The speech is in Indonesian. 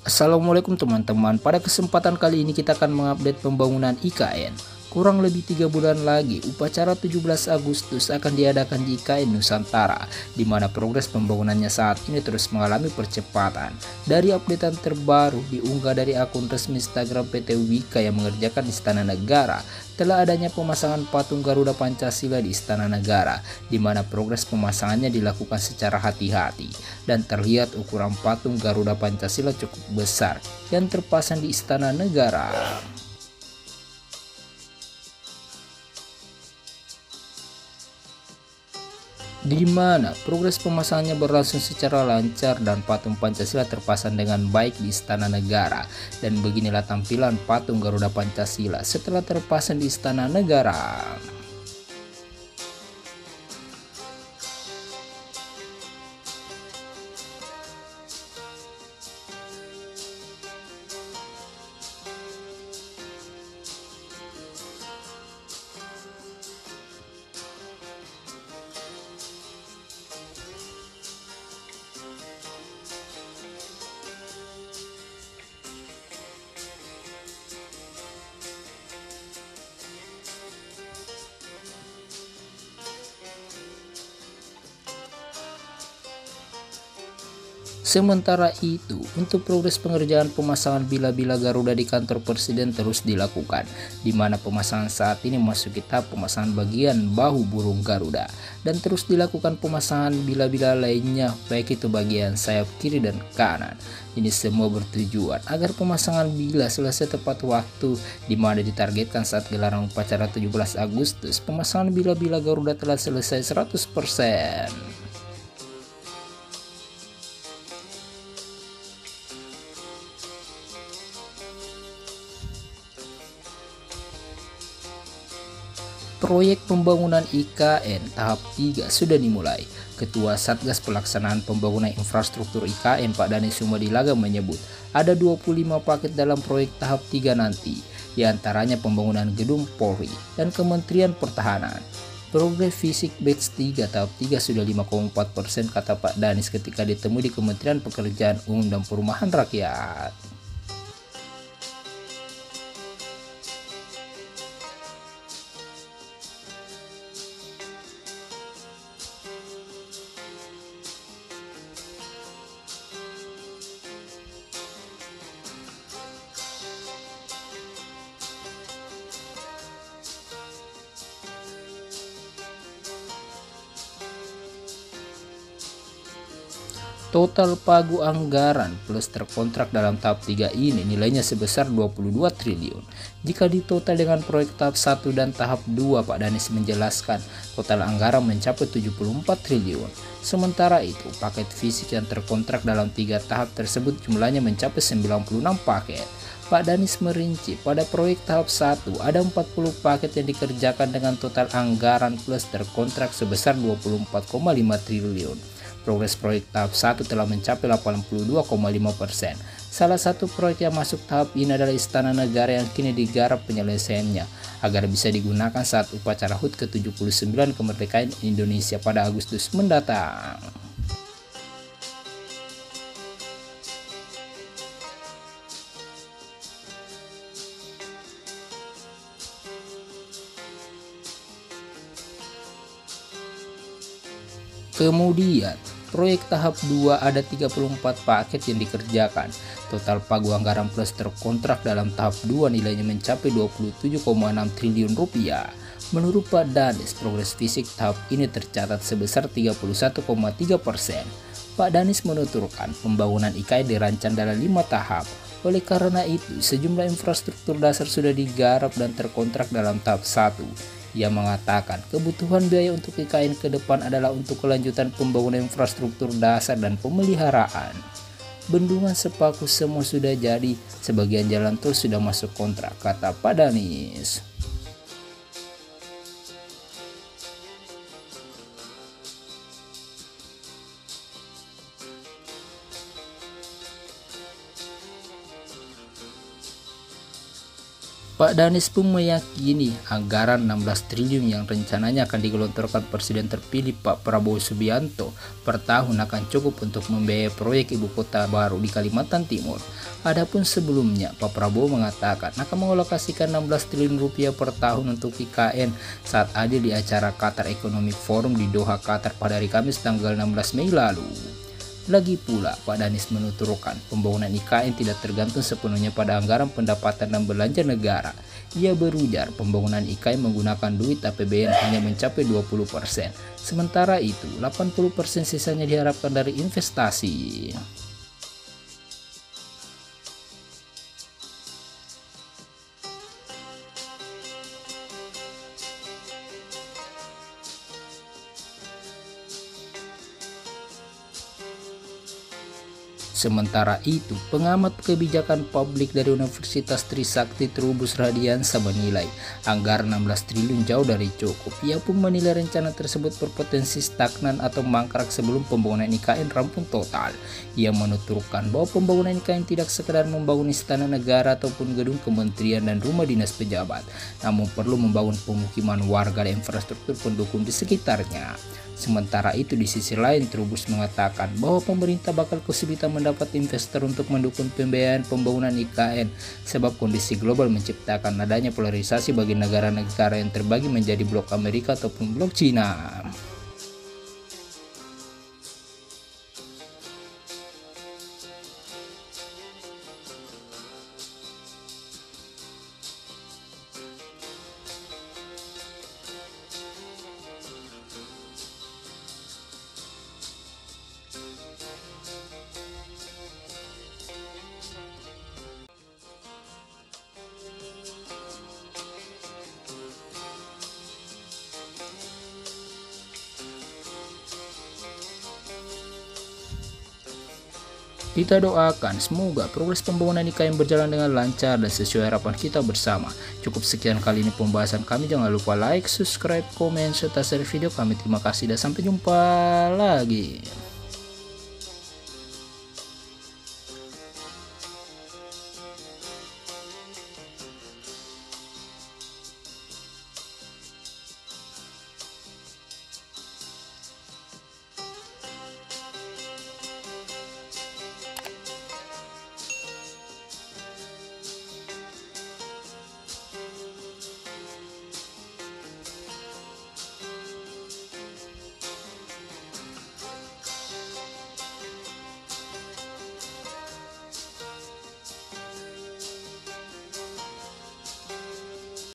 Assalamualaikum teman-teman. Pada kesempatan kali ini kita akan mengupdate pembangunan IKN. Kurang lebih 3 bulan lagi, upacara 17 Agustus akan diadakan di IKN Nusantara, di mana progres pembangunannya saat ini terus mengalami percepatan. Dari updatean terbaru diunggah dari akun resmi Instagram PT Wika yang mengerjakan Istana Negara, telah adanya pemasangan patung Garuda Pancasila di Istana Negara, di mana progres pemasangannya dilakukan secara hati-hati, dan terlihat ukuran patung Garuda Pancasila cukup besar yang terpasang di Istana Negara. Di mana progres pemasangannya berlangsung secara lancar dan patung Pancasila terpasang dengan baik di Istana Negara. Dan beginilah tampilan patung Garuda Pancasila setelah terpasang di Istana Negara. Sementara itu, untuk progres pengerjaan pemasangan bila-bila Garuda di kantor Presiden terus dilakukan, di mana pemasangan saat ini memasuki tahap pemasangan bagian bahu burung Garuda, dan terus dilakukan pemasangan bila-bila lainnya, baik itu bagian sayap kiri dan kanan. Ini semua bertujuan agar pemasangan bila selesai tepat waktu, di mana ditargetkan saat gelaran upacara 17 Agustus, pemasangan bila-bila Garuda telah selesai 100%. Proyek pembangunan IKN tahap 3 sudah dimulai. Ketua Satgas Pelaksanaan Pembangunan Infrastruktur IKN Pak Dani Sumadilaga menyebut ada 25 paket dalam proyek tahap 3 nanti, diantaranya pembangunan gedung Polri dan Kementerian Pertahanan. Progres fisik batch 3 tahap 3 sudah 5,4% kata Pak Danis ketika ditemui di Kementerian Pekerjaan Umum dan Perumahan Rakyat. Total pagu anggaran plus terkontrak dalam tahap 3 ini nilainya sebesar 22 triliun. Jika ditotal dengan proyek tahap 1 dan tahap 2, Pak Danis menjelaskan total anggaran mencapai 74 triliun. Sementara itu, paket fisik yang terkontrak dalam 3 tahap tersebut jumlahnya mencapai 96 paket. Pak Danis merinci pada proyek tahap 1 ada 40 paket yang dikerjakan dengan total anggaran plus terkontrak sebesar 24,5 triliun. Progres proyek tahap 1 telah mencapai 82,5%. Salah satu proyek yang masuk tahap ini adalah Istana Negara yang kini digarap penyelesaiannya agar bisa digunakan saat upacara HUT ke-79 kemerdekaan Indonesia pada Agustus mendatang. Kemudian, proyek tahap 2 ada 34 paket yang dikerjakan. Total pagu anggaran plus terkontrak dalam tahap 2 nilainya mencapai 27,6 triliun rupiah. Menurut Pak Danis, progres fisik tahap ini tercatat sebesar 31,3%. Pak Danis menuturkan pembangunan IKN dirancang dalam 5 tahap. Oleh karena itu, sejumlah infrastruktur dasar sudah digarap dan terkontrak dalam tahap 1. Ia mengatakan kebutuhan biaya untuk IKN ke depan adalah untuk kelanjutan pembangunan infrastruktur dasar dan pemeliharaan. Bendungan Sepaku semua sudah jadi, sebagian jalan tol sudah masuk kontrak, kata Pak Danis. Pak Danis pun meyakini anggaran 16 triliun yang rencananya akan digelontorkan Presiden terpilih Pak Prabowo Subianto per tahun akan cukup untuk membiayai proyek ibu kota baru di Kalimantan Timur. Adapun sebelumnya, Pak Prabowo mengatakan akan mengalokasikan 16 triliun rupiah per tahun untuk IKN saat hadir di acara Qatar Economic Forum di Doha, Qatar pada hari Kamis tanggal 16 Mei lalu. Lagi pula, Pak Danis menuturkan pembangunan IKN tidak tergantung sepenuhnya pada anggaran pendapatan dan belanja negara. Ia berujar pembangunan IKN menggunakan duit APBN hanya mencapai 20%, sementara itu 80% sisanya diharapkan dari investasi. Sementara itu, pengamat kebijakan publik dari Universitas Trisakti Trubus Radiansa menilai anggaran 16 triliun jauh dari cukup. Ia pun menilai rencana tersebut berpotensi stagnan atau mangkrak sebelum pembangunan IKN rampung total. Ia menuturkan bahwa pembangunan IKN tidak sekedar membangun istana negara ataupun gedung kementerian dan rumah dinas pejabat, namun perlu membangun pemukiman warga dan infrastruktur pendukung di sekitarnya. Sementara itu, di sisi lain, Trubus mengatakan bahwa pemerintah bakal kesulitan mendapat investor untuk mendukung pembiayaan pembangunan IKN sebab kondisi global menciptakan adanya polarisasi bagi negara-negara yang terbagi menjadi blok Amerika ataupun blok Cina. Kita doakan semoga progres pembangunan IKN berjalan dengan lancar dan sesuai harapan kita bersama. Cukup sekian kali ini pembahasan kami. Jangan lupa like, subscribe, komen, serta share video kami. Terima kasih dan sampai jumpa lagi.